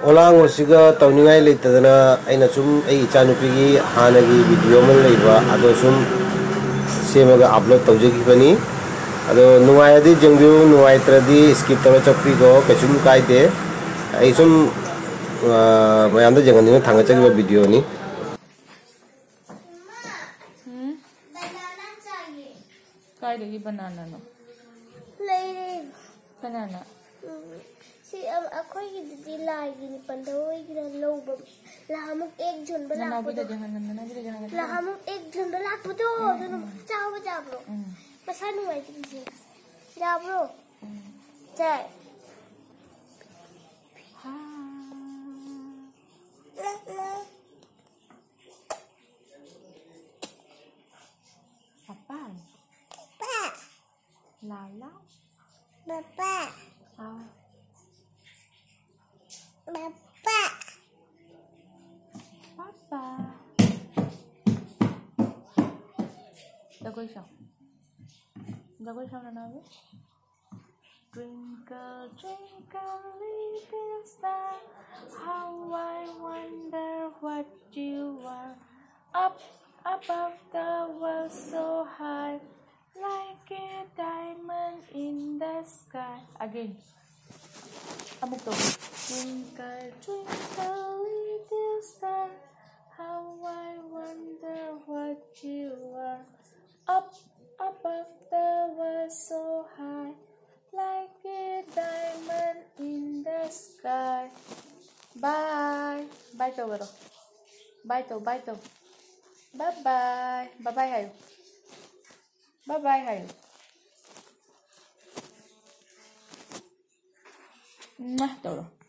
Olang usiga tauningai leitadana aina sum ai chanupi hanagi video man leiba ado sum semaga upload tawjagi bani ado nuai adi jengbiu nuai tradi skip tawa chakpi go kasum kaide ai sum mayamda jengani na thanga chagi video ni कायदगी बनाना no बनाना सी अब अखोई की दीदी लाएगी नि पंडोई की लोग लामुक एक झुंड बला लामुक एक झुंड बला पुतो दोनों चाहो बचा ब्रो पसंद हुआ है तुझे जा ब्रो चाय Lala Bapak Bapak Papa Jago isang na nabi Twinkle twinkle little star how I wonder what you are up above the world so high like a diamond in the sky. Again. Amuk to. Twinkle, twinkle, little star, how I wonder what you are. Up above the world so high, like a diamond in the sky. Bye. Bye to, bro. Bye to, bye to. Bye bye. Bye bye, hayo. Bye bye, hayo. Nah, todo.